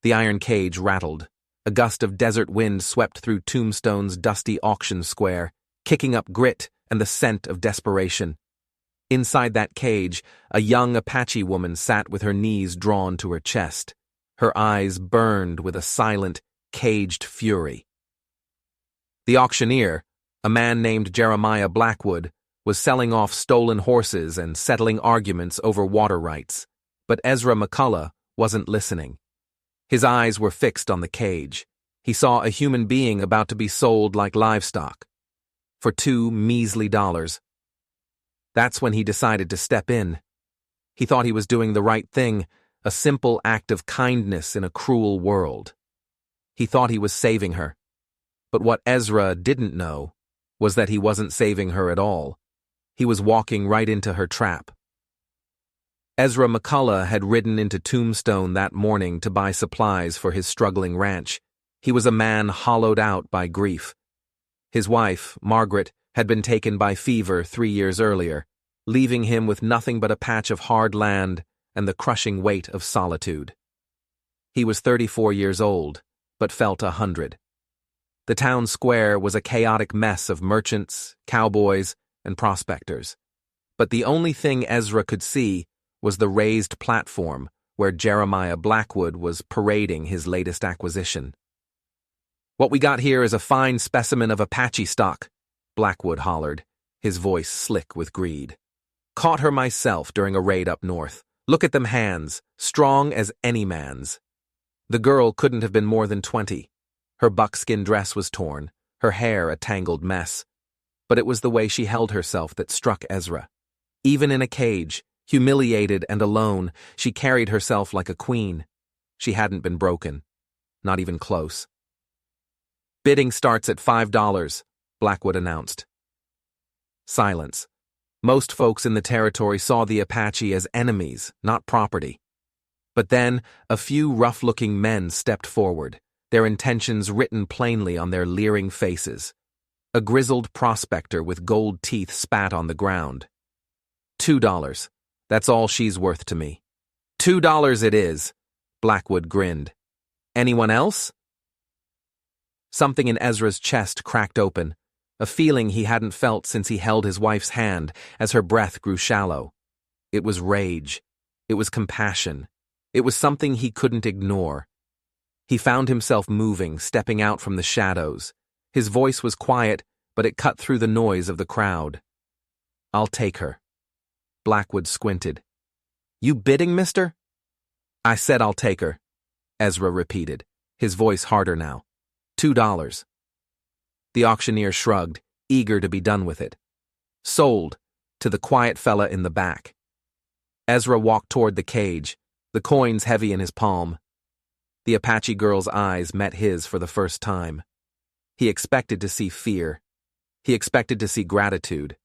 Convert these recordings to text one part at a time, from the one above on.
The iron cage rattled. A gust of desert wind swept through Tombstone's dusty auction square, kicking up grit and the scent of desperation. Inside that cage, a young Apache woman sat with her knees drawn to her chest. Her eyes burned with a silent, caged fury. The auctioneer, a man named Jeremiah Blackwood, was selling off stolen horses and settling arguments over water rights. But Ezra McCullough wasn't listening. His eyes were fixed on the cage. He saw a human being about to be sold like livestock. For $2 measly. That's when he decided to step in. He thought he was doing the right thing, a simple act of kindness in a cruel world. He thought he was saving her. But what Ezra didn't know was that he wasn't saving her at all. He was walking right into her trap. Ezra McCullough had ridden into Tombstone that morning to buy supplies for his struggling ranch. He was a man hollowed out by grief. His wife, Margaret, had been taken by fever 3 years earlier, leaving him with nothing but a patch of hard land and the crushing weight of solitude. He was 34 years old, but felt 100. The town square was a chaotic mess of merchants, cowboys, and prospectors. But the only thing Ezra could see was the raised platform where Jeremiah Blackwood was parading his latest acquisition. "What we got here is a fine specimen of Apache stock," Blackwood hollered, his voice slick with greed. "Caught her myself during a raid up north. Look at them hands, strong as any man's." The girl couldn't have been more than 20. Her buckskin dress was torn, her hair a tangled mess. But it was the way she held herself that struck Ezra. Even in a cage, humiliated and alone, she carried herself like a queen. She hadn't been broken. Not even close. "Bidding starts at $5, Blackwood announced. Silence. Most folks in the territory saw the Apache as enemies, not property. But then, a few rough-looking men stepped forward, their intentions written plainly on their leering faces. A grizzled prospector with gold teeth spat on the ground. $2. That's all she's worth to me." $2 it is, Blackwood grinned. "Anyone else?" Something in Ezra's chest cracked open, a feeling he hadn't felt since he held his wife's hand as her breath grew shallow. It was rage. It was compassion. It was something he couldn't ignore. He found himself moving, stepping out from the shadows. His voice was quiet, but it cut through the noise of the crowd. "I'll take her." Blackwood squinted. "You bidding, mister?" "I said I'll take her," Ezra repeated, his voice harder now. $2. The auctioneer shrugged, eager to be done with it. "Sold," to the quiet fella in the back. Ezra walked toward the cage, the coins heavy in his palm. The Apache girl's eyes met his for the first time. He expected to see fear. He expected to see gratitude.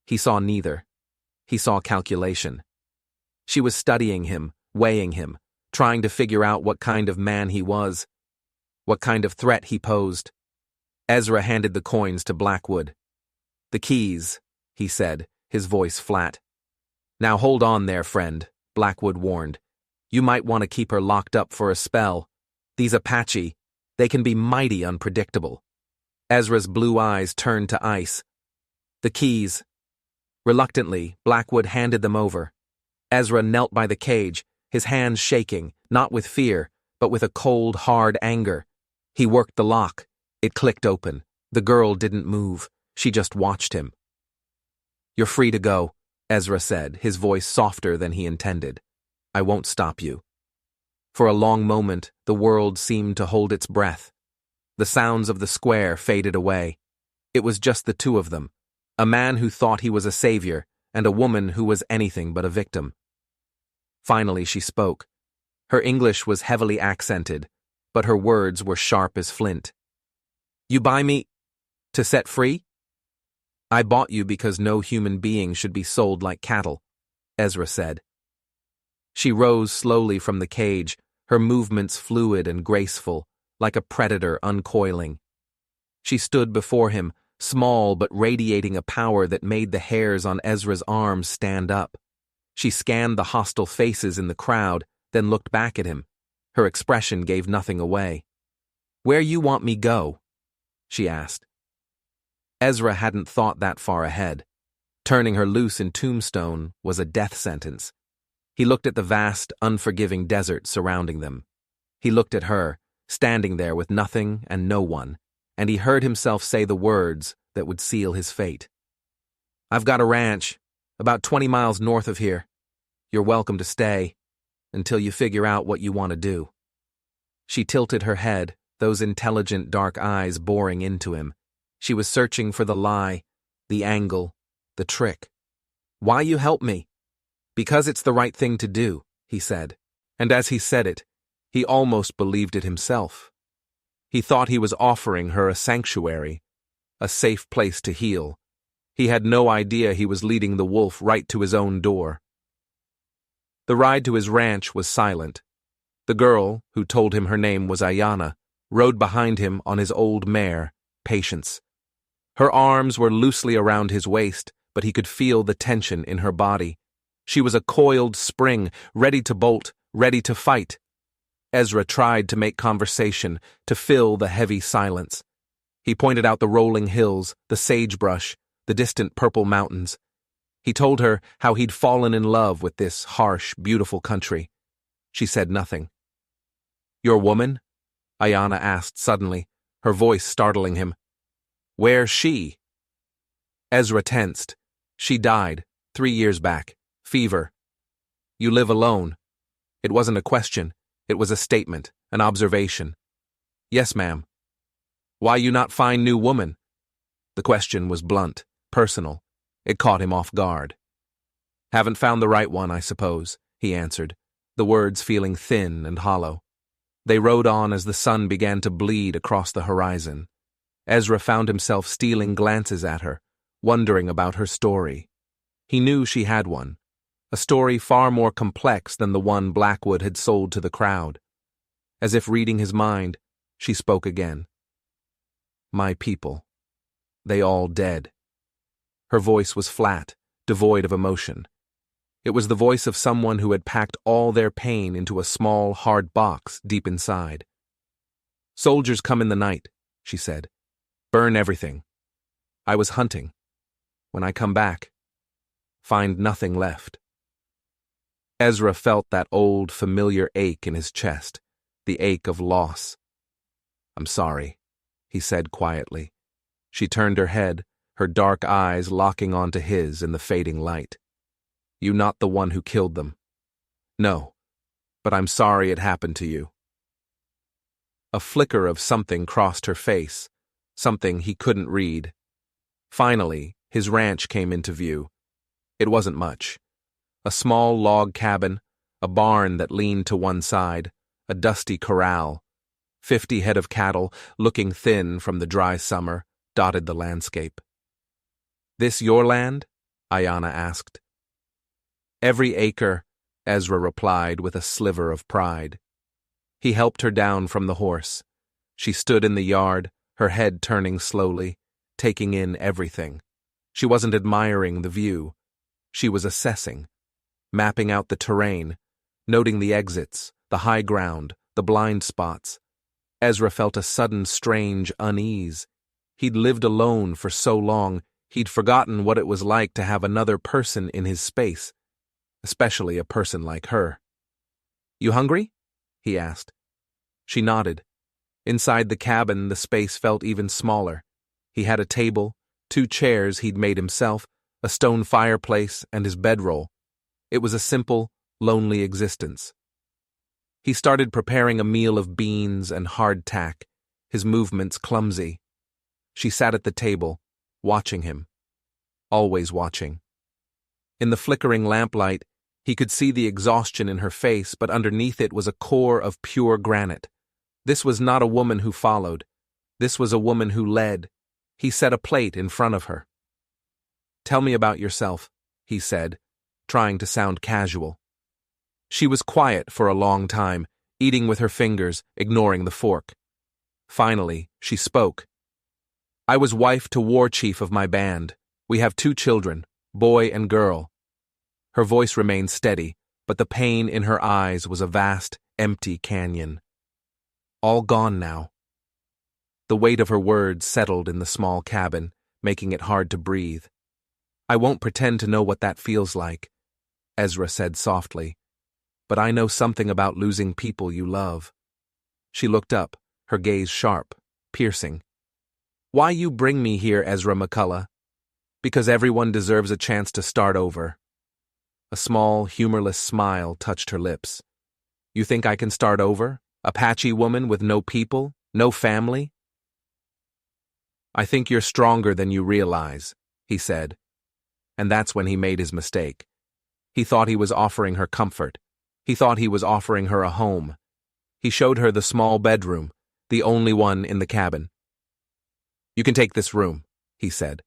He saw neither. He saw calculation. She was studying him, weighing him, trying to figure out what kind of man he was, what kind of threat he posed. Ezra handed the coins to Blackwood. "The keys," he said, his voice flat. "Now hold on there, friend," Blackwood warned. "You might want to keep her locked up for a spell. These Apache, they can be mighty unpredictable." Ezra's blue eyes turned to ice. "The keys." Reluctantly, Blackwood handed them over. Ezra knelt by the cage, his hands shaking, not with fear, but with a cold, hard anger. He worked the lock. It clicked open. The girl didn't move. She just watched him. "You're free to go," Ezra said, his voice softer than he intended. "I won't stop you." For a long moment, the world seemed to hold its breath. The sounds of the square faded away. It was just the two of them, a man who thought he was a savior and a woman who was anything but a victim. Finally, she spoke. Her English was heavily accented, but her words were sharp as flint. "You buy me to set free?" "I bought you because no human being should be sold like cattle," Ezra said. She rose slowly from the cage, her movements fluid and graceful, like a predator uncoiling. She stood before him, small but radiating a power that made the hairs on Ezra's arms stand up. She scanned the hostile faces in the crowd, then looked back at him. Her expression gave nothing away. "Where you want me go?" she asked. Ezra hadn't thought that far ahead. Turning her loose in Tombstone was a death sentence. He looked at the vast, unforgiving desert surrounding them. He looked at her, standing there with nothing and no one, and he heard himself say the words that would seal his fate. "I've got a ranch, about 20 miles north of here. You're welcome to stay, until you figure out what you want to do." She tilted her head, those intelligent dark eyes boring into him. She was searching for the lie, the angle, the trick. "Why you help me?" "Because it's the right thing to do," he said. And as he said it, he almost believed it himself. He thought he was offering her a sanctuary, a safe place to heal. He had no idea he was leading the wolf right to his own door. The ride to his ranch was silent. The girl, who told him her name was Ayanna, rode behind him on his old mare, Patience. Her arms were loosely around his waist, but he could feel the tension in her body. She was a coiled spring, ready to bolt, ready to fight. Ezra tried to make conversation, to fill the heavy silence. He pointed out the rolling hills, the sagebrush, the distant purple mountains. He told her how he'd fallen in love with this harsh, beautiful country. She said nothing. "Your woman?" Ayanna asked suddenly, her voice startling him. "Where's she?" Ezra tensed. "She died, 3 years back. Fever." "You live alone." It wasn't a question. It was a statement, an observation. "Yes, ma'am." "Why you not find new woman?" The question was blunt, personal. It caught him off guard. "Haven't found the right one, I suppose," he answered, the words feeling thin and hollow. They rode on as the sun began to bleed across the horizon. Ezra found himself stealing glances at her, wondering about her story. He knew she had one, a story far more complex than the one Blackwood had sold to the crowd. As if reading his mind, she spoke again. "My people. They all dead." Her voice was flat, devoid of emotion. It was the voice of someone who had packed all their pain into a small, hard box deep inside. "Soldiers come in the night," she said. "Burn everything. I was hunting. When I come back, find nothing left." Ezra felt that old, familiar ache in his chest, the ache of loss. "I'm sorry," he said quietly. She turned her head, her dark eyes locking onto his in the fading light. "You not the one who killed them?" "No, but I'm sorry it happened to you." A flicker of something crossed her face, something he couldn't read. Finally, his ranch came into view. It wasn't much. A small log cabin, a barn that leaned to one side, a dusty corral. 50 head of cattle, looking thin from the dry summer, dotted the landscape. "This your land?" Ayanna asked. "Every acre," Ezra replied with a sliver of pride. He helped her down from the horse. She stood in the yard, her head turning slowly, taking in everything. She wasn't admiring the view. She was assessing, mapping out the terrain, noting the exits, the high ground, the blind spots. Ezra felt a sudden strange unease. He'd lived alone for so long, he'd forgotten what it was like to have another person in his space, especially a person like her. "You hungry?" he asked. She nodded. Inside the cabin, the space felt even smaller. He had a table, 2 chairs he'd made himself, a stone fireplace, and his bedroll. It was a simple, lonely existence. He started preparing a meal of beans and hardtack, his movements clumsy. She sat at the table, watching him. Always watching. In the flickering lamplight, he could see the exhaustion in her face, but underneath it was a core of pure granite. This was not a woman who followed. This was a woman who led. He set a plate in front of her. "Tell me about yourself," he said, trying to sound casual. She was quiet for a long time, eating with her fingers, ignoring the fork. Finally, she spoke. "I was wife to war chief of my band. We have 2 children, boy and girl." Her voice remained steady, but the pain in her eyes was a vast, empty canyon. All gone now. The weight of her words settled in the small cabin, making it hard to breathe. I won't pretend to know what that feels like, Ezra said softly, but I know something about losing people you love. She looked up, her gaze sharp, piercing. Why you bring me here, Ezra McCullough? Because everyone deserves a chance to start over. A small, humorless smile touched her lips. You think I can start over? Apache woman with no people, no family? I think you're stronger than you realize, he said. And that's when he made his mistake. He thought he was offering her comfort. He thought he was offering her a home. He showed her the small bedroom, the only one in the cabin. You can take this room, he said.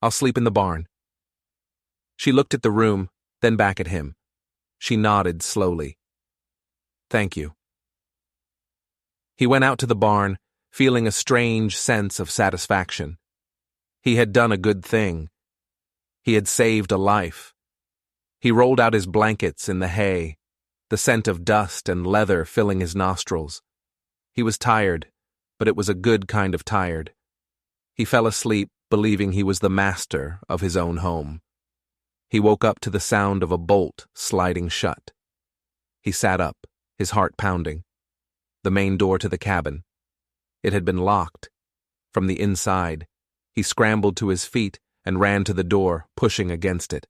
I'll sleep in the barn. She looked at the room, then back at him. She nodded slowly. Thank you. He went out to the barn, feeling a strange sense of satisfaction. He had done a good thing. He had saved a life. He rolled out his blankets in the hay, the scent of dust and leather filling his nostrils. He was tired, but it was a good kind of tired. He fell asleep, believing he was the master of his own home. He woke up to the sound of a bolt sliding shut. He sat up, his heart pounding. The main door to the cabin. It had been locked. From the inside, he scrambled to his feet and ran to the door, pushing against it.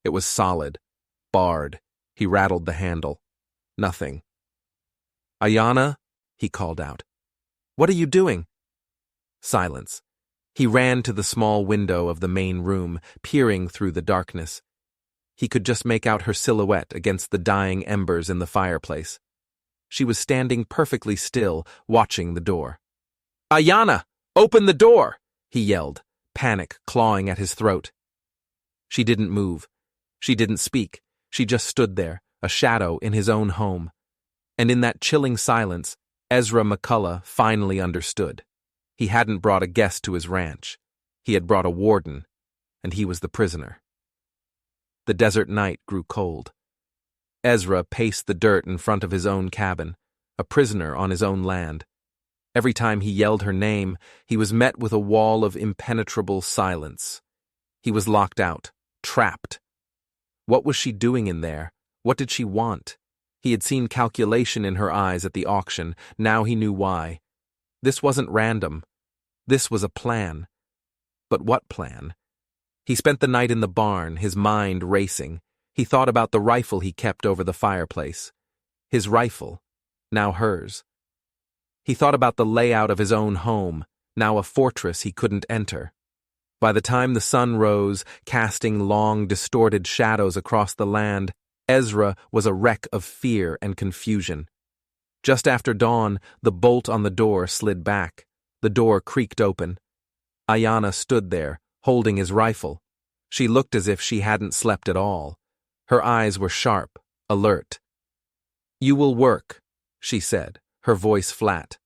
It was solid, barred. He rattled the handle. Nothing. Ayanna, he called out. What are you doing? Silence. He ran to the small window of the main room, peering through the darkness. He could just make out her silhouette against the dying embers in the fireplace. She was standing perfectly still, watching the door. Ayanna, open the door, he yelled, panic clawing at his throat. She didn't move. She didn't speak. She just stood there, a shadow in his own home. And in that chilling silence, Ezra McCullough finally understood. He hadn't brought a guest to his ranch. He had brought a warden, and he was the prisoner. The desert night grew cold. Ezra paced the dirt in front of his own cabin, a prisoner on his own land. Every time he yelled her name, he was met with a wall of impenetrable silence. He was locked out, trapped. What was she doing in there? What did she want? He had seen calculation in her eyes at the auction. Now he knew why. This wasn't random. This was a plan. But what plan? He spent the night in the barn, his mind racing. He thought about the rifle he kept over the fireplace. His rifle, now hers. He thought about the layout of his own home, now a fortress he couldn't enter. By the time the sun rose, casting long, distorted shadows across the land, Ezra was a wreck of fear and confusion. Just after dawn, the bolt on the door slid back. The door creaked open. Ayanna stood there, holding his rifle. She looked as if she hadn't slept at all. Her eyes were sharp, alert. You will work, she said, her voice flat.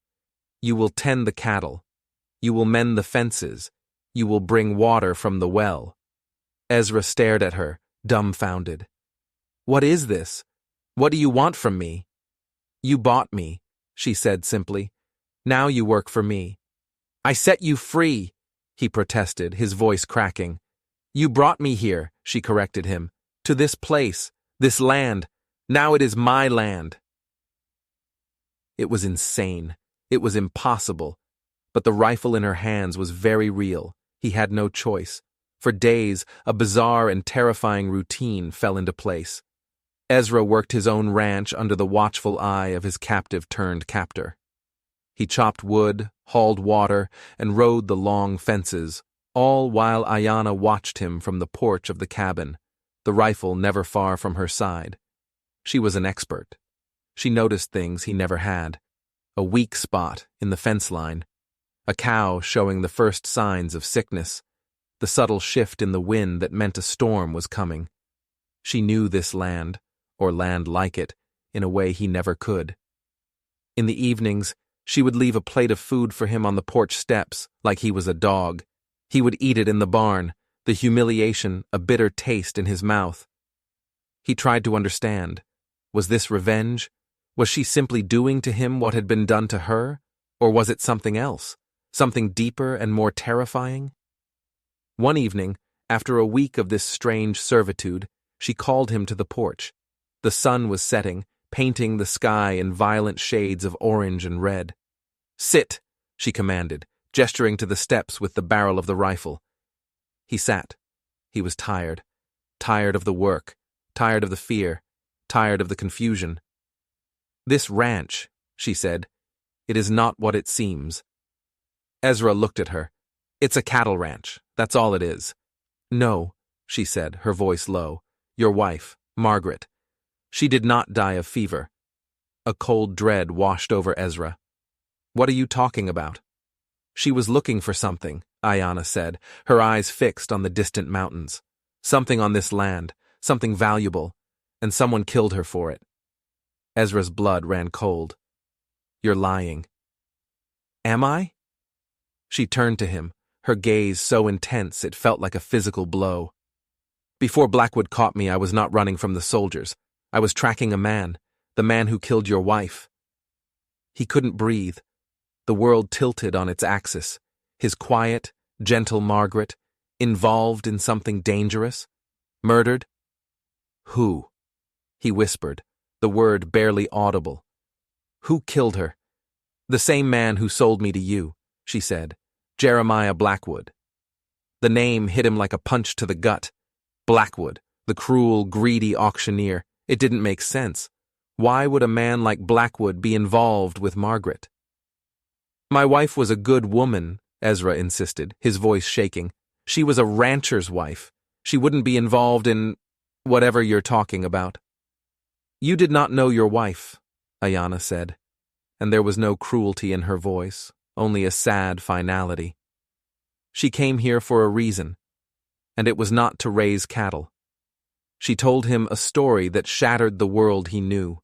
You will tend the cattle. You will mend the fences. You will bring water from the well. Ezra stared at her, dumbfounded. What is this? What do you want from me? You bought me, she said simply. Now you work for me. I set you free, he protested, his voice cracking. You brought me here, she corrected him, to this place, this land. Now it is my land. It was insane. It was impossible. But the rifle in her hands was very real. He had no choice. For days, a bizarre and terrifying routine fell into place. Ezra worked his own ranch under the watchful eye of his captive-turned-captor. He chopped wood, hauled water, and rode the long fences, all while Ayanna watched him from the porch of the cabin, the rifle never far from her side. She was an expert. She noticed things he never had. A weak spot in the fence line, a cow showing the first signs of sickness, the subtle shift in the wind that meant a storm was coming. She knew this land, or land like it, in a way he never could. In the evenings, she would leave a plate of food for him on the porch steps, like he was a dog. He would eat it in the barn, the humiliation a bitter taste in his mouth. He tried to understand. Was this revenge? Was she simply doing to him what had been done to her, or was it something else, something deeper and more terrifying? One evening, after a week of this strange servitude, she called him to the porch. The sun was setting, painting the sky in violent shades of orange and red. "Sit," she commanded, gesturing to the steps with the barrel of the rifle. He sat. He was tired. Tired of the work, tired of the fear, tired of the confusion. "This ranch," she said, "it is not what it seems." Ezra looked at her. "It's a cattle ranch, that's all it is." "No," she said, her voice low. "Your wife, Margaret. She did not die of fever." A cold dread washed over Ezra. "What are you talking about?" "She was looking for something," Ayanna said, her eyes fixed on the distant mountains. "Something on this land, something valuable, and someone killed her for it." Ezra's blood ran cold. "You're lying." "Am I?" She turned to him, her gaze so intense it felt like a physical blow. "Before Blackwood caught me, I was not running from the soldiers. I was tracking a man, the man who killed your wife." He couldn't breathe. The world tilted on its axis. His quiet, gentle Margaret, involved in something dangerous? Murdered? "Who?" he whispered, the word barely audible. "Who killed her?" "The same man who sold me to you," she said. "Jeremiah Blackwood." The name hit him like a punch to the gut. Blackwood, the cruel, greedy auctioneer. It didn't make sense. Why would a man like Blackwood be involved with Margaret? "My wife was a good woman," Ezra insisted, his voice shaking. "She was a rancher's wife. She wouldn't be involved in whatever you're talking about." "You did not know your wife," Ayanna said, and there was no cruelty in her voice, only a sad finality. "She came here for a reason, and it was not to raise cattle." She told him a story that shattered the world he knew.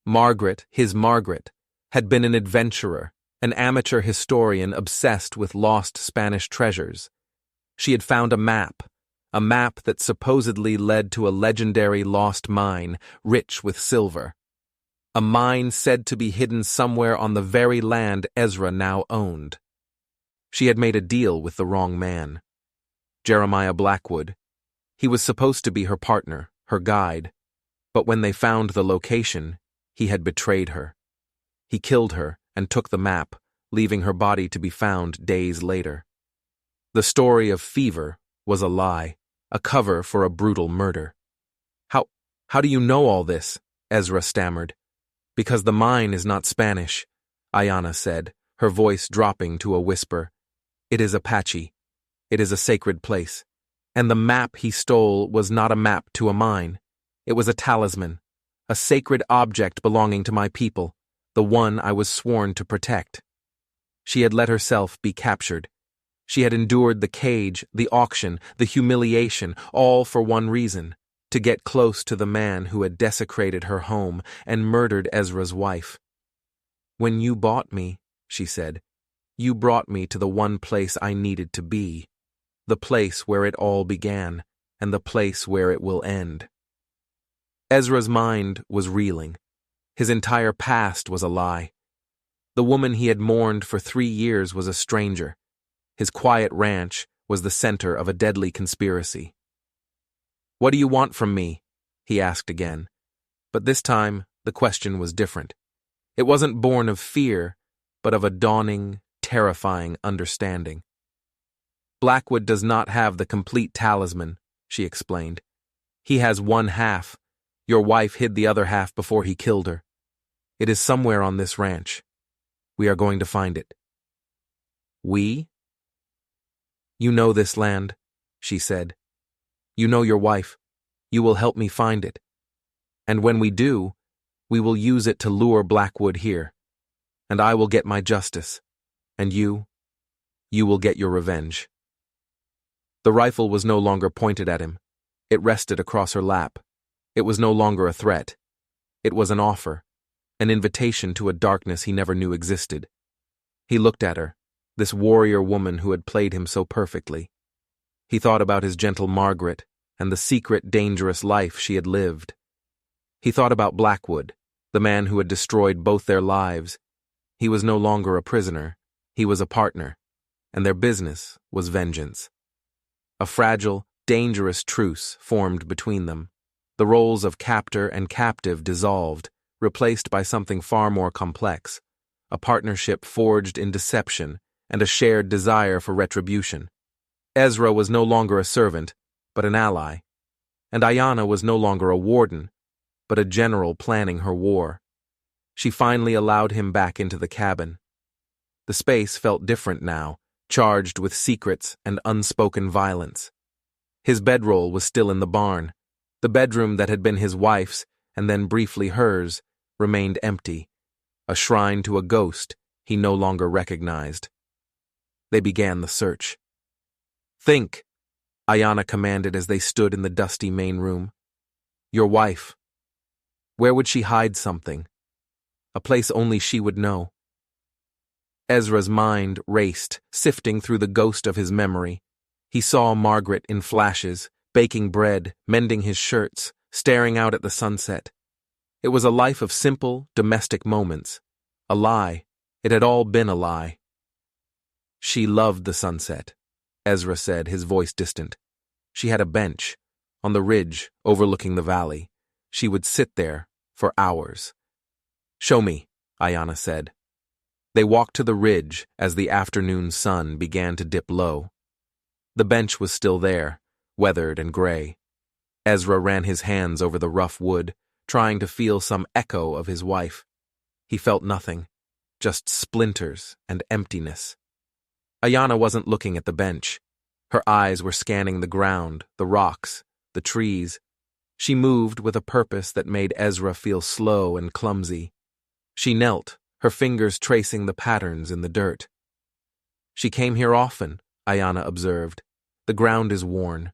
Margaret, his Margaret, had been an adventurer, an amateur historian obsessed with lost Spanish treasures. She had found a map that supposedly led to a legendary lost mine, rich with silver. A mine said to be hidden somewhere on the very land Ezra now owned. She had made a deal with the wrong man. Jeremiah Blackwood. He was supposed to be her partner, her guide, but when they found the location, he had betrayed her. He killed her and took the map, leaving her body to be found days later. The story of fever was a lie, a cover for a brutal murder. How do you know all this?" Ezra stammered. "Because the mine is not Spanish," Ayanna said, her voice dropping to a whisper. "It is Apache. It is a sacred place. And the map he stole was not a map to a mine. It was a talisman, a sacred object belonging to my people, the one I was sworn to protect." She had let herself be captured. She had endured the cage, the auction, the humiliation, all for one reason: to get close to the man who had desecrated her home and murdered Ezra's wife. "When you bought me," she said, "you brought me to the one place I needed to be. The place where it all began, and the place where it will end." Ezra's mind was reeling. His entire past was a lie. The woman he had mourned for 3 years was a stranger. His quiet ranch was the center of a deadly conspiracy. "What do you want from me?" he asked again. But this time, the question was different. It wasn't born of fear, but of a dawning, terrifying understanding. "Blackwood does not have the complete talisman," she explained. "He has one half. Your wife hid the other half before he killed her. It is somewhere on this ranch. We are going to find it." "We?" "You know this land," she said. "You know your wife. You will help me find it. And when we do, we will use it to lure Blackwood here. And I will get my justice. And you will get your revenge." The rifle was no longer pointed at him. It rested across her lap. It was no longer a threat. It was an offer, an invitation to a darkness he never knew existed. He looked at her, this warrior woman who had played him so perfectly. He thought about his gentle Margaret and the secret, dangerous life she had lived. He thought about Blackwood, the man who had destroyed both their lives. He was no longer a prisoner, he was a partner, and their business was vengeance. A fragile, dangerous truce formed between them. The roles of captor and captive dissolved, replaced by something far more complex, a partnership forged in deception and a shared desire for retribution. Ezra was no longer a servant, but an ally, and Ayanna was no longer a warden, but a general planning her war. She finally allowed him back into the cabin. The space felt different now, charged with secrets and unspoken violence. His bedroll was still in the barn. The bedroom that had been his wife's, and then briefly hers, remained empty, a shrine to a ghost he no longer recognized. They began the search. "Think," Ayanna commanded as they stood in the dusty main room. "Your wife. Where would she hide something? A place only she would know." Ezra's mind raced, sifting through the ghost of his memory. He saw Margaret in flashes, baking bread, mending his shirts, staring out at the sunset. It was a life of simple, domestic moments. A lie. It had all been a lie. "She loved the sunset," Ezra said, his voice distant. "She had a bench, on the ridge, overlooking the valley. She would sit there for hours." "Show me," Ayanna said. They walked to the ridge as the afternoon sun began to dip low. The bench was still there, weathered and gray. Ezra ran his hands over the rough wood, trying to feel some echo of his wife. He felt nothing, just splinters and emptiness. Ayanna wasn't looking at the bench. Her eyes were scanning the ground, the rocks, the trees. She moved with a purpose that made Ezra feel slow and clumsy. She knelt, her fingers tracing the patterns in the dirt. "She came here often," Ayanna observed. "The ground is worn."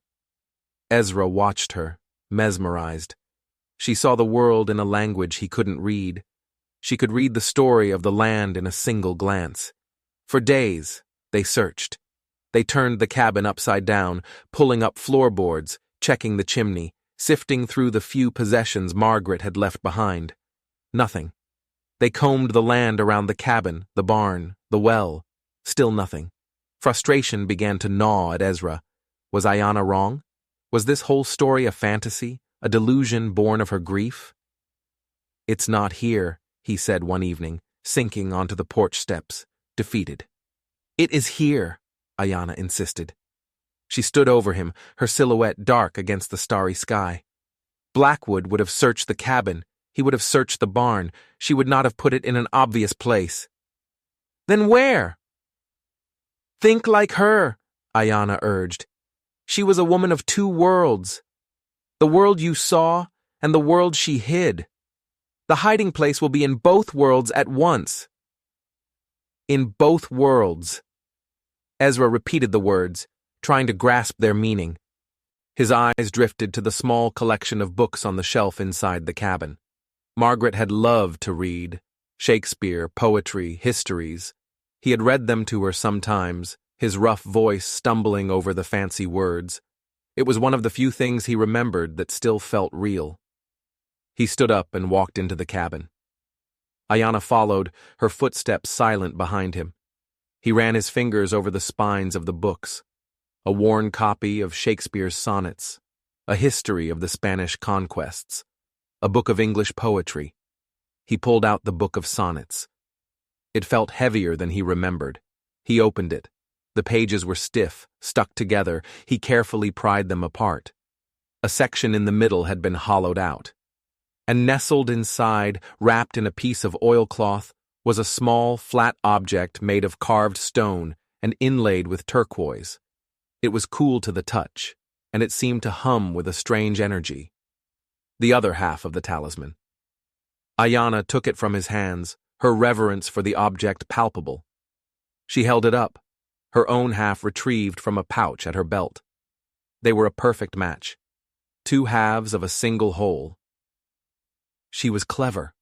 Ezra watched her, mesmerized. She saw the world in a language he couldn't read. She could read the story of the land in a single glance. For days, they searched. They turned the cabin upside down, pulling up floorboards, checking the chimney, sifting through the few possessions Margaret had left behind. Nothing. They combed the land around the cabin, the barn, the well. Still nothing. Frustration began to gnaw at Ezra. Was Ayanna wrong? Was this whole story a fantasy, a delusion born of her grief? "It's not here," he said one evening, sinking onto the porch steps, defeated. "It is here," Ayanna insisted. She stood over him, her silhouette dark against the starry sky. Blackwood would have searched the cabin. He would have searched the barn. She would not have put it in an obvious place. "Then where?" "Think like her," Ayanna urged. "She was a woman of two worlds. The world you saw and the world she hid. The hiding place will be in both worlds at once." "In both worlds." Ezra repeated the words, trying to grasp their meaning. His eyes drifted to the small collection of books on the shelf inside the cabin. Margaret had loved to read. Shakespeare, poetry, histories. He had read them to her sometimes, his rough voice stumbling over the fancy words. It was one of the few things he remembered that still felt real. He stood up and walked into the cabin. Ayanna followed, her footsteps silent behind him. He ran his fingers over the spines of the books. A worn copy of Shakespeare's sonnets, a history of the Spanish conquests, a book of English poetry. He pulled out the book of sonnets. It felt heavier than he remembered. He opened it. The pages were stiff, stuck together. He carefully pried them apart. A section in the middle had been hollowed out. And nestled inside, wrapped in a piece of oilcloth, was a small, flat object made of carved stone and inlaid with turquoise. It was cool to the touch, and it seemed to hum with a strange energy. The other half of the talisman. Ayanna took it from his hands, her reverence for the object palpable. She held it up, her own half retrieved from a pouch at her belt. They were a perfect match. Two halves of a single whole. "She was clever,"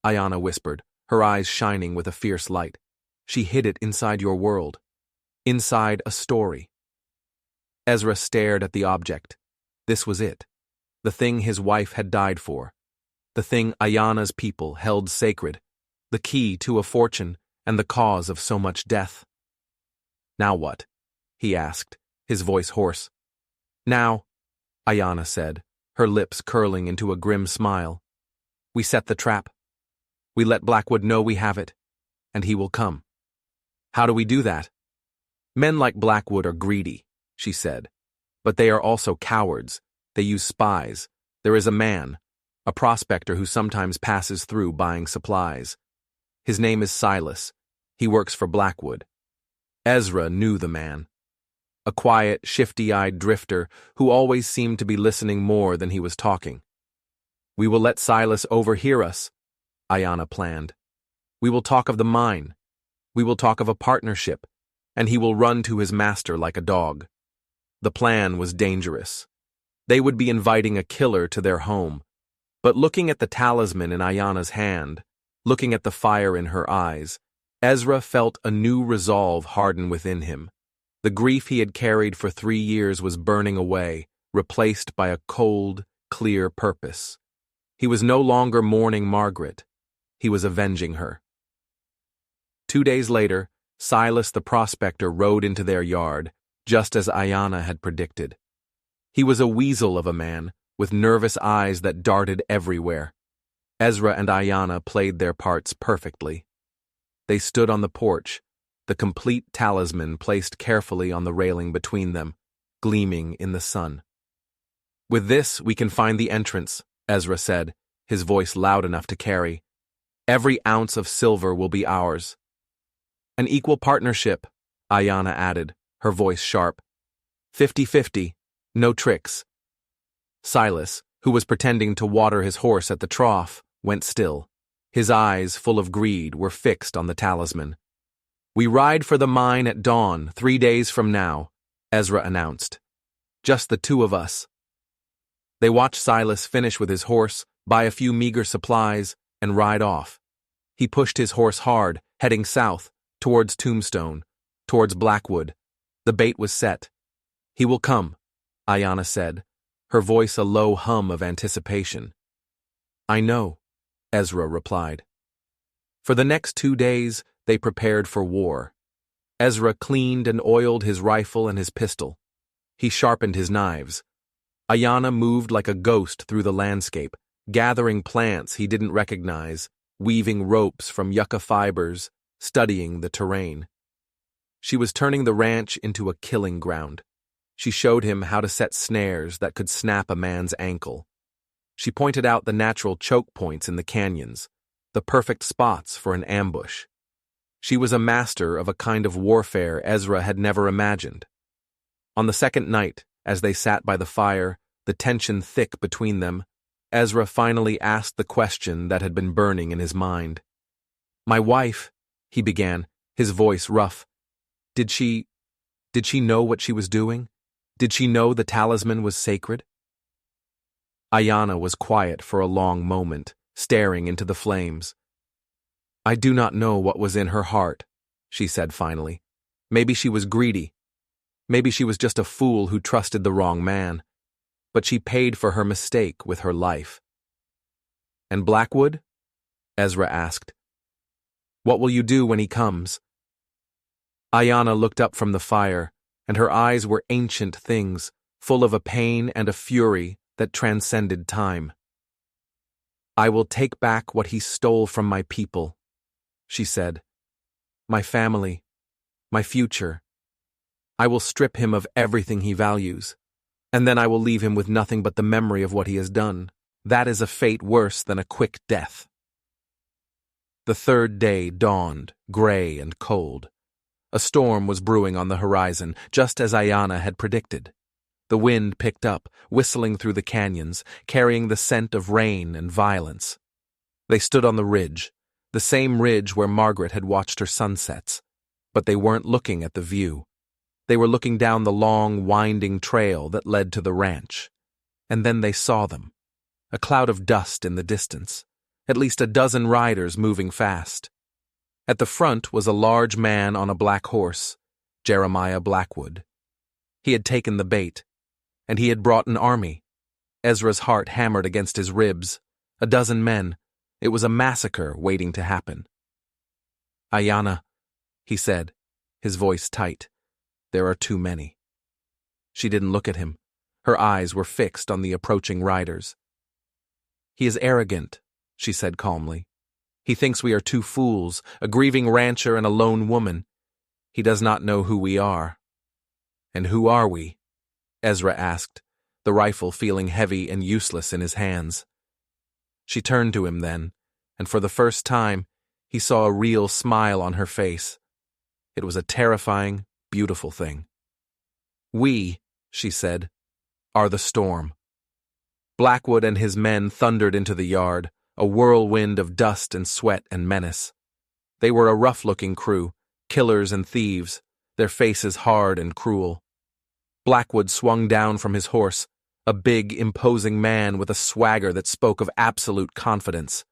Ayanna whispered, her eyes shining with a fierce light. "She hid it inside your world. Inside a story." Ezra stared at the object. This was it. The thing his wife had died for. The the thing Ayana's people held sacred, the key to a fortune and the cause of so much death. "Now what?" he asked, his voice hoarse. "Now," Ayana said, her lips curling into a grim smile, "we set the trap. We let Blackwood know we have it, and he will come." "How do we do that?" "Men like Blackwood are greedy," she said, "but they are also cowards. They use spies. There is a man, a prospector who sometimes passes through buying supplies. His name is Silas. He works for Blackwood." Ezra knew the man. A quiet, shifty-eyed drifter who always seemed to be listening more than he was talking. "We will let Silas overhear us," Ayana planned. "We will talk of the mine. We will talk of a partnership, and he will run to his master like a dog." The plan was dangerous. They would be inviting a killer to their home. But looking at the talisman in Ayana's hand, looking at the fire in her eyes, Ezra felt a new resolve harden within him. The grief he had carried for 3 years was burning away, replaced by a cold, clear purpose. He was no longer mourning Margaret. He was avenging her. 2 days later, Silas the prospector rode into their yard, just as Ayana had predicted. He was a weasel of a man, with nervous eyes that darted everywhere. Ezra and Ayana played their parts perfectly. They stood on the porch, the complete talisman placed carefully on the railing between them, gleaming in the sun. "With this, we can find the entrance," Ezra said, his voice loud enough to carry. "Every ounce of silver will be ours." "An equal partnership," Ayana added, her voice sharp. 50-50, no tricks." Silas, who was pretending to water his horse at the trough, went still. His eyes, full of greed, were fixed on the talisman. "We ride for the mine at dawn 3 days from now," Ezra announced. "Just the 2 of us." They watched Silas finish with his horse, buy a few meager supplies, and ride off. He pushed his horse hard, heading south, towards Tombstone, towards Blackwood. The bait was set. "He will come," Ayana said, her voice a low hum of anticipation. "I know," Ezra replied. For the next 2 days, they prepared for war. Ezra cleaned and oiled his rifle and his pistol. He sharpened his knives. Ayana moved like a ghost through the landscape, gathering plants he didn't recognize, weaving ropes from yucca fibers, studying the terrain. She was turning the ranch into a killing ground. She showed him how to set snares that could snap a man's ankle. She pointed out the natural choke points in the canyons, the perfect spots for an ambush. She was a master of a kind of warfare Ezra had never imagined. On the second night, as they sat by the fire, the tension thick between them, Ezra finally asked the question that had been burning in his mind. "My wife," he began, his voice rough. Did she know what she was doing? Did she know the talisman was sacred?" Ayana was quiet for a long moment, staring into the flames. "I do not know what was in her heart," she said finally. "Maybe she was greedy. Maybe she was just a fool who trusted the wrong man. But she paid for her mistake with her life." "And Blackwood?" Ezra asked. "What will you do when he comes?" Ayana looked up from the fire, and her eyes were ancient things, full of a pain and a fury that transcended time. "I will take back what he stole from my people," she said. "My family, my future. I will strip him of everything he values, and then I will leave him with nothing but the memory of what he has done. That is a fate worse than a quick death." The 3rd day dawned, gray and cold. A storm was brewing on the horizon, just as Ayana had predicted. The wind picked up, whistling through the canyons, carrying the scent of rain and violence. They stood on the ridge, the same ridge where Margaret had watched her sunsets. But they weren't looking at the view. They were looking down the long, winding trail that led to the ranch. And then they saw them. A cloud of dust in the distance. At least a dozen riders moving fast. At the front was a large man on a black horse, Jeremiah Blackwood. He had taken the bait, and he had brought an army. Ezra's heart hammered against his ribs. A dozen men. It was a massacre waiting to happen. "Ayanna," he said, his voice tight. "There are too many." She didn't look at him. Her eyes were fixed on the approaching riders. "He is arrogant," she said calmly. "He thinks we are two fools, a grieving rancher and a lone woman. He does not know who we are." "And who are we?" Ezra asked, the rifle feeling heavy and useless in his hands. She turned to him then, and for the first time, he saw a real smile on her face. It was a terrifying, beautiful thing. "We," she said, "are the storm." Blackwood and his men thundered into the yard, a whirlwind of dust and sweat and menace. They were a rough-looking crew, killers and thieves, their faces hard and cruel. Blackwood swung down from his horse, a big, imposing man with a swagger that spoke of absolute confidence.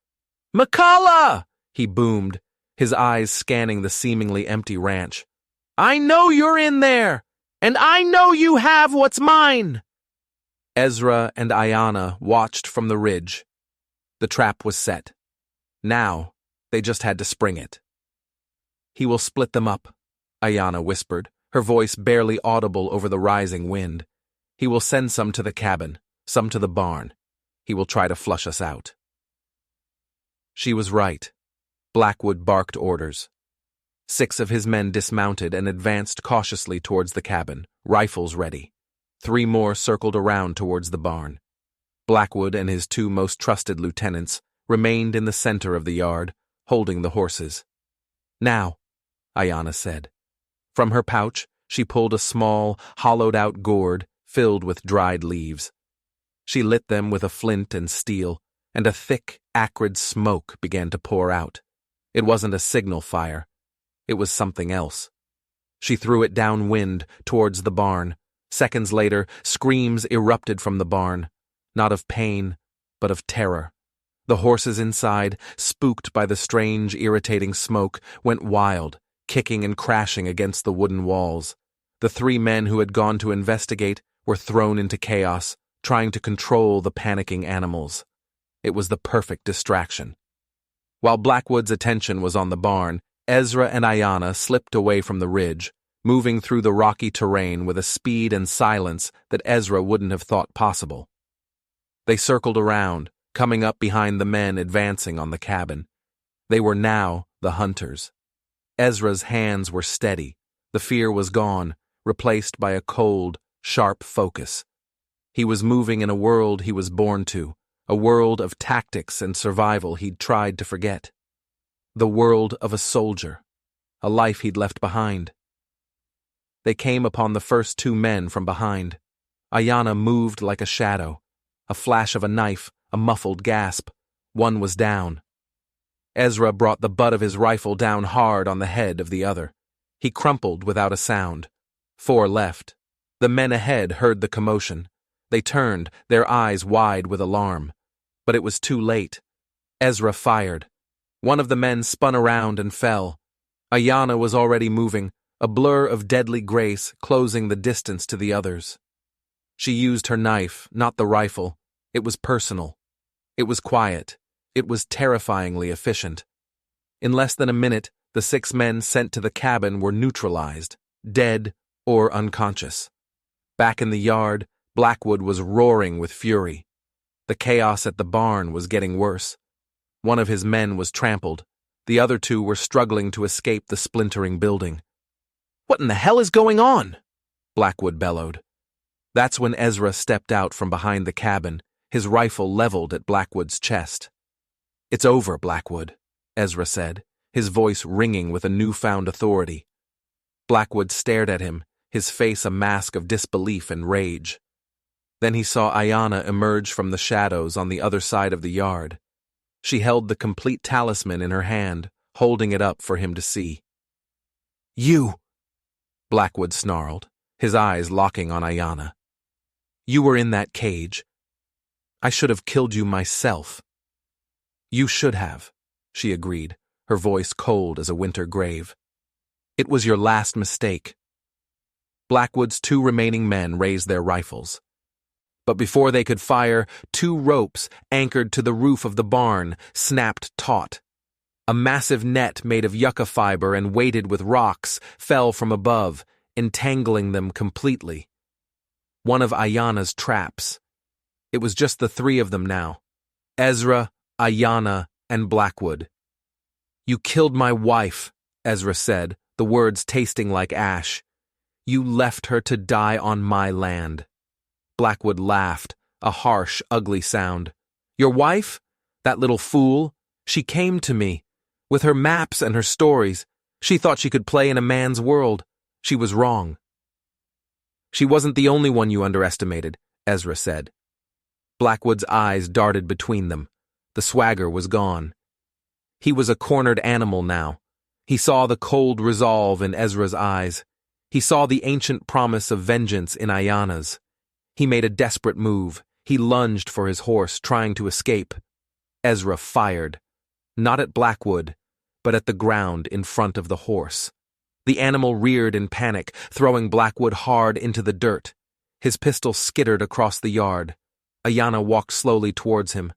"McCullough!" he boomed, his eyes scanning the seemingly empty ranch. "I know you're in there, and I know you have what's mine!" Ezra and Ayanna watched from the ridge. The trap was set. Now, they just had to spring it. "He will split them up," Ayanna whispered, her voice barely audible over the rising wind. "He will send some to the cabin, some to the barn. He will try to flush us out." She was right. Blackwood barked orders. 6 of his men dismounted and advanced cautiously towards the cabin, rifles ready. 3 more circled around towards the barn. Blackwood and his 2 most trusted lieutenants remained in the center of the yard, holding the horses. "Now," Ayanna said. From her pouch, she pulled a small, hollowed-out gourd filled with dried leaves. She lit them with a flint and steel, and a thick, acrid smoke began to pour out. It wasn't a signal fire. It was something else. She threw it downwind towards the barn. Seconds later, screams erupted from the barn, not of pain, but of terror. The horses inside, spooked by the strange, irritating smoke, went wild, kicking and crashing against the wooden walls. The 3 men who had gone to investigate were thrown into chaos, trying to control the panicking animals. It was the perfect distraction. While Blackwood's attention was on the barn, Ezra and Ayanna slipped away from the ridge, moving through the rocky terrain with a speed and silence that Ezra wouldn't have thought possible. They circled around, coming up behind the men advancing on the cabin. They were now the hunters. Ezra's hands were steady. The fear was gone, replaced by a cold, sharp focus. He was moving in a world he was born to, a world of tactics and survival he'd tried to forget. The world of a soldier, a life he'd left behind. They came upon the first 2 men from behind. Ayanna moved like a shadow. A flash of a knife, a muffled gasp. One was down. Ezra brought the butt of his rifle down hard on the head of the other. He crumpled without a sound. 4 left. The men ahead heard the commotion. They turned, their eyes wide with alarm. But it was too late. Ezra fired. One of the men spun around and fell. Ayanna was already moving, a blur of deadly grace closing the distance to the others. She used her knife, not the rifle. It was personal. It was quiet. It was terrifyingly efficient. In less than a minute, the 6 men sent to the cabin were neutralized, dead or unconscious. Back in the yard, Blackwood was roaring with fury. The chaos at the barn was getting worse. One of his men was trampled. The other 2 were struggling to escape the splintering building. "What in the hell is going on?" Blackwood bellowed. That's when Ezra stepped out from behind the cabin, his rifle leveled at Blackwood's chest. "It's over, Blackwood," Ezra said, his voice ringing with a newfound authority. Blackwood stared at him, his face a mask of disbelief and rage. Then he saw Ayanna emerge from the shadows on the other side of the yard. She held the complete talisman in her hand, holding it up for him to see. "You!" Blackwood snarled, his eyes locking on Ayanna. "You were in that cage. I should have killed you myself." "You should have," she agreed, her voice cold as a winter grave. "It was your last mistake." Blackwood's 2 remaining men raised their rifles. But before they could fire, 2 ropes anchored to the roof of the barn snapped taut. A massive net made of yucca fiber and weighted with rocks fell from above, entangling them completely. One of Ayana's traps. It was just the 3 of them now. Ezra, Ayana, and Blackwood. "You killed my wife," Ezra said, the words tasting like ash. "You left her to die on my land." Blackwood laughed, a harsh, ugly sound. "Your wife? That little fool? She came to me. With her maps and her stories. She thought she could play in a man's world. She was wrong." "She wasn't the only one you underestimated," Ezra said. Blackwood's eyes darted between them. The swagger was gone. He was a cornered animal now. He saw the cold resolve in Ezra's eyes. He saw the ancient promise of vengeance in Ayana's. He made a desperate move. He lunged for his horse, trying to escape. Ezra fired. Not at Blackwood, but at the ground in front of the horse. The animal reared in panic, throwing Blackwood hard into the dirt. His pistol skittered across the yard. Ayana walked slowly towards him.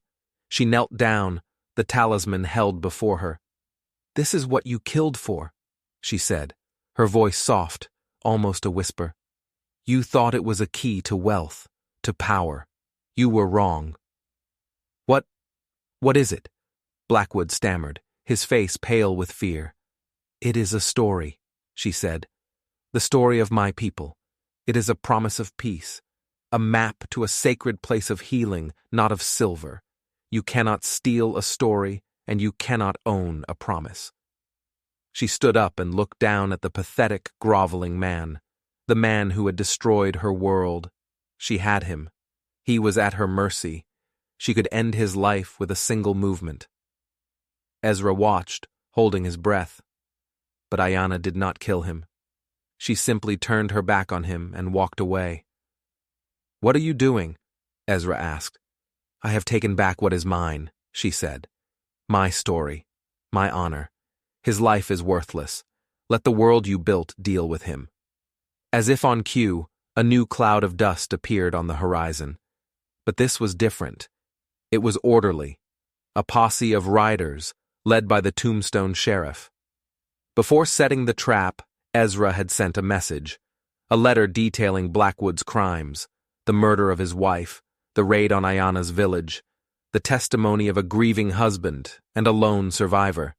She knelt down, the talisman held before her. "This is what you killed for," she said, her voice soft, almost a whisper. "You thought it was a key to wealth, to power. You were wrong." What is it?" Blackwood stammered, his face pale with fear. "It is a story," she said. "The story of my people. It is a promise of peace, a map to a sacred place of healing, not of silver. You cannot steal a story, and you cannot own a promise." She stood up and looked down at the pathetic, groveling man, the man who had destroyed her world. She had him. He was at her mercy. She could end his life with a single movement. Ezra watched, holding his breath. But Ayana did not kill him. She simply turned her back on him and walked away. "What are you doing?" Ezra asked. "I have taken back what is mine," she said. "My story, my honor. His life is worthless. Let the world you built deal with him." As if on cue, a new cloud of dust appeared on the horizon. But this was different. It was orderly. A posse of riders, led by the Tombstone sheriff. Before setting the trap, Ezra had sent a message. A letter detailing Blackwood's crimes, the murder of his wife, the raid on Ayana's village, the testimony of a grieving husband and a lone survivor.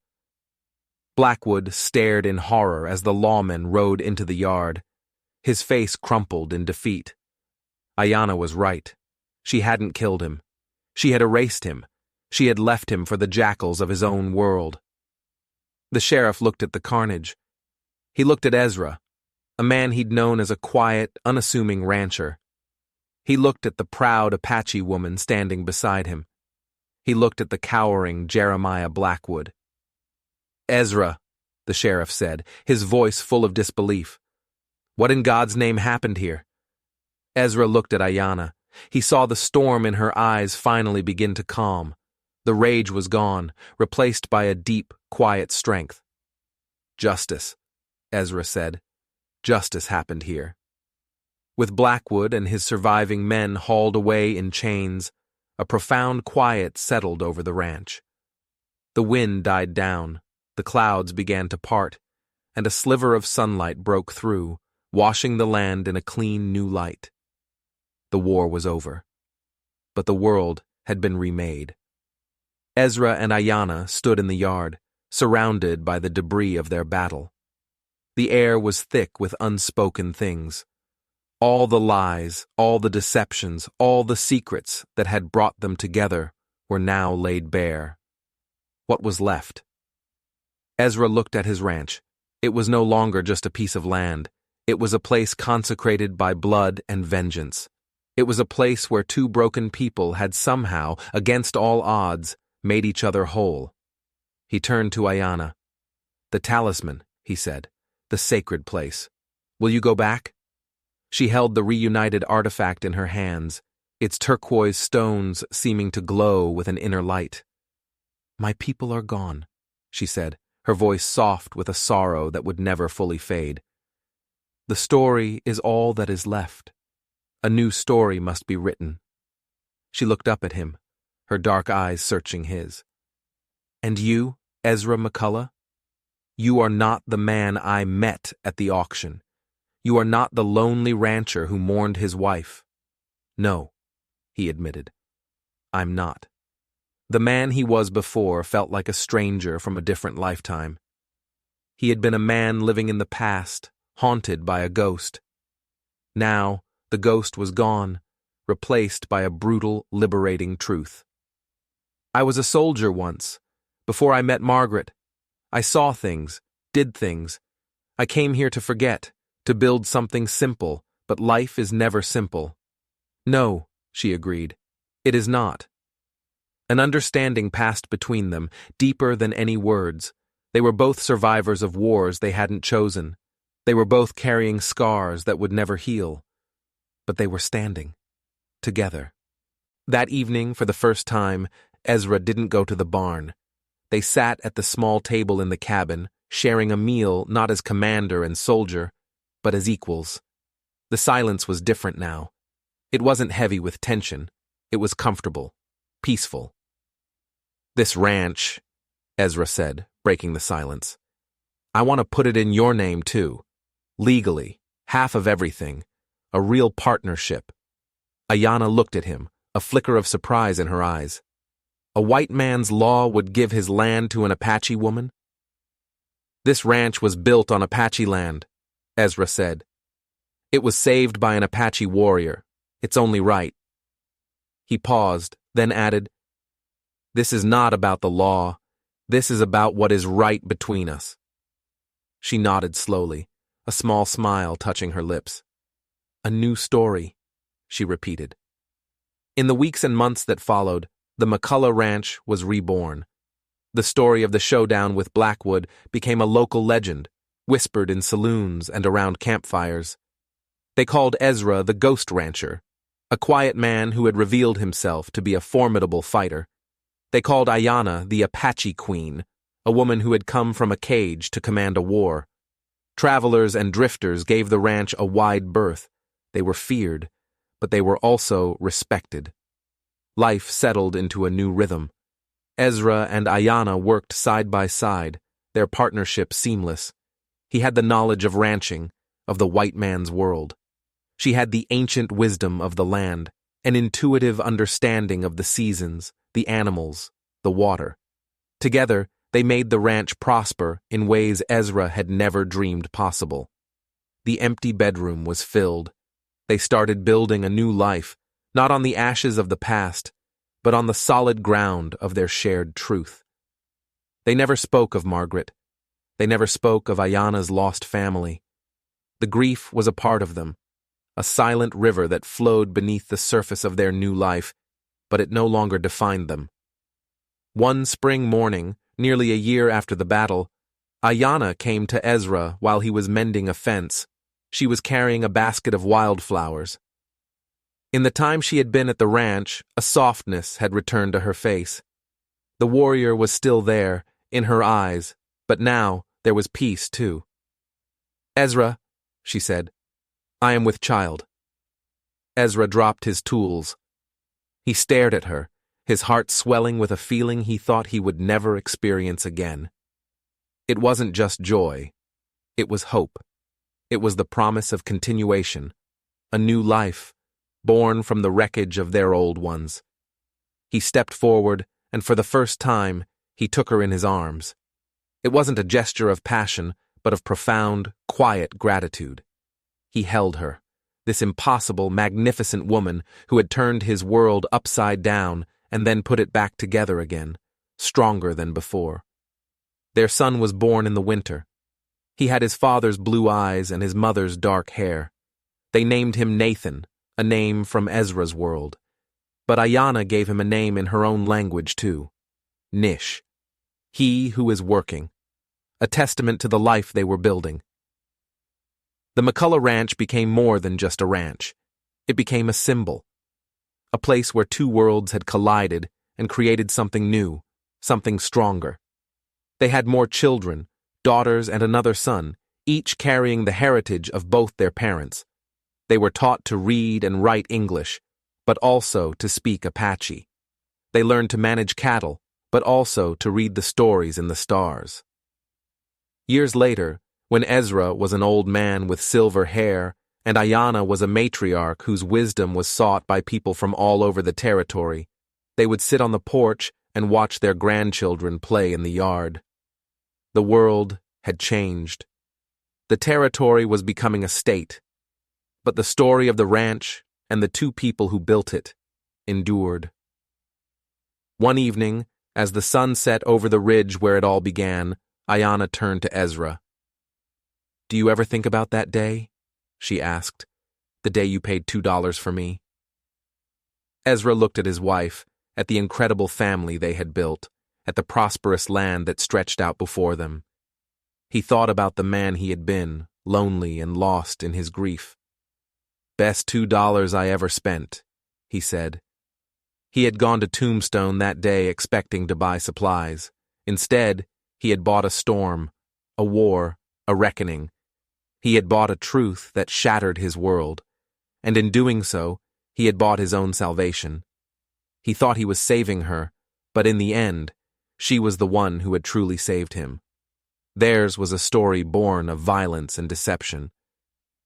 Blackwood stared in horror as the lawman rode into the yard. His face crumpled in defeat. Ayana was right. She hadn't killed him. She had erased him. She had left him for the jackals of his own world. The sheriff looked at the carnage. He looked at Ezra, a man he'd known as a quiet, unassuming rancher. He looked at the proud Apache woman standing beside him. He looked at the cowering Jeremiah Blackwood. "Ezra," the sheriff said, his voice full of disbelief. "What in God's name happened here?" Ezra looked at Ayana. He saw the storm in her eyes finally begin to calm. The rage was gone, replaced by a deep, quiet strength. "Justice," Ezra said. "Justice happened here." With Blackwood and his surviving men hauled away in chains, a profound quiet settled over the ranch. The wind died down, the clouds began to part, and a sliver of sunlight broke through, washing the land in a clean new light. The war was over. But the world had been remade. Ezra and Ayana stood in the yard, surrounded by the debris of their battle. The air was thick with unspoken things. All the lies, all the deceptions, all the secrets that had brought them together were now laid bare. What was left? Ezra looked at his ranch. It was no longer just a piece of land. It was a place consecrated by blood and vengeance. It was a place where 2 broken people had somehow, against all odds, made each other whole. He turned to Ayana. "The talisman," he said. "The sacred place. Will you go back?" She held the reunited artifact in her hands, its turquoise stones seeming to glow with an inner light. "My people are gone," she said, her voice soft with a sorrow that would never fully fade. "The story is all that is left. A new story must be written." She looked up at him, her dark eyes searching his. "And you, Ezra McCullough? You are not the man I met at the auction. You are not the lonely rancher who mourned his wife." "No," he admitted. "I'm not." The man he was before felt like a stranger from a different lifetime. He had been a man living in the past, haunted by a ghost. Now, the ghost was gone, replaced by a brutal, liberating truth. "I was a soldier once, before I met Margaret. I saw things, did things. I came here to forget, to build something simple, but life is never simple." "No," she agreed. "It is not." An understanding passed between them, deeper than any words. They were both survivors of wars they hadn't chosen. They were both carrying scars that would never heal. But they were standing, together. That evening, for the first time, Ezra didn't go to the barn. They sat at the small table in the cabin, sharing a meal not as commander and soldier, but as equals. The silence was different now. It wasn't heavy with tension. It was comfortable, peaceful. "This ranch," Ezra said, breaking the silence. "I want to put it in your name, too. Legally, half of everything. A real partnership." Ayanna looked at him, a flicker of surprise in her eyes. A white man's law would give his land to an Apache woman? "This ranch was built on Apache land," Ezra said. "It was saved by an Apache warrior. It's only right." He paused, then added, "This is not about the law. This is about what is right between us." She nodded slowly, a small smile touching her lips. "A new story," she repeated. In the weeks and months that followed, the McCullough Ranch was reborn. The story of the showdown with Blackwood became a local legend, whispered in saloons and around campfires. They called Ezra the Ghost Rancher, a quiet man who had revealed himself to be a formidable fighter. They called Ayanna the Apache Queen, a woman who had come from a cage to command a war. Travelers and drifters gave the ranch a wide berth. They were feared, but they were also respected. Life settled into a new rhythm. Ezra and Ayanna worked side by side, their partnership seamless. He had the knowledge of ranching, of the white man's world. She had the ancient wisdom of the land, an intuitive understanding of the seasons, the animals, the water. Together, they made the ranch prosper in ways Ezra had never dreamed possible. The empty bedroom was filled. They started building a new life, not on the ashes of the past, but on the solid ground of their shared truth. They never spoke of Margaret. They never spoke of Ayanna's lost family. The grief was a part of them, a silent river that flowed beneath the surface of their new life, but it no longer defined them. One spring morning, nearly a year after the battle, Ayanna came to Ezra while he was mending a fence. She was carrying a basket of wildflowers. In the time she had been at the ranch, a softness had returned to her face. The warrior was still there, in her eyes, but now there was peace too. "Ezra," she said, "I am with child." Ezra dropped his tools. He stared at her, his heart swelling with a feeling he thought he would never experience again. It wasn't just joy. It was hope. It was the promise of continuation, a new life, born from the wreckage of their old ones. He stepped forward, and for the first time, he took her in his arms. It wasn't a gesture of passion, but of profound, quiet gratitude. He held her, this impossible, magnificent woman who had turned his world upside down and then put it back together again, stronger than before. Their son was born in the winter. He had his father's blue eyes and his mother's dark hair. They named him Nathan, a name from Ezra's world. But Ayanna gave him a name in her own language too, Nish, he who is working, a testament to the life they were building. The McCullough Ranch became more than just a ranch. It became a symbol, a place where two worlds had collided and created something new, something stronger. They had more children, daughters and another son, each carrying the heritage of both their parents. They were taught to read and write English, but also to speak Apache. They learned to manage cattle, but also to read the stories in the stars. Years later, when Ezra was an old man with silver hair and Ayanna was a matriarch whose wisdom was sought by people from all over the territory, they would sit on the porch and watch their grandchildren play in the yard. The world had changed. The territory was becoming a state, but the story of the ranch and the two people who built it endured. One evening, as the sun set over the ridge where it all began, Ayanna turned to Ezra. "Do you ever think about that day?" she asked. "The day you paid $2 for me?" Ezra looked at his wife, at the incredible family they had built, at the prosperous land that stretched out before them. He thought about the man he had been, lonely and lost in his grief. "Best $2 I ever spent," he said. He had gone to Tombstone that day expecting to buy supplies. Instead, he had bought a storm, a war, a reckoning. He had bought a truth that shattered his world, and in doing so, he had bought his own salvation. He thought he was saving her, but in the end, she was the one who had truly saved him. Theirs was a story born of violence and deception,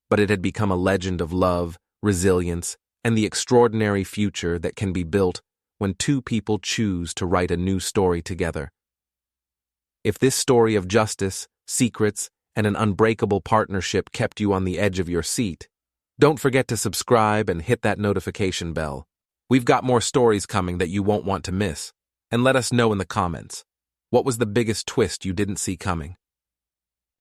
but it had become a legend of love, resilience, and the extraordinary future that can be built when two people choose to write a new story together. If this story of justice, secrets, and an unbreakable partnership kept you on the edge of your seat, don't forget to subscribe and hit that notification bell. We've got more stories coming that you won't want to miss, and let us know in the comments. What was the biggest twist you didn't see coming?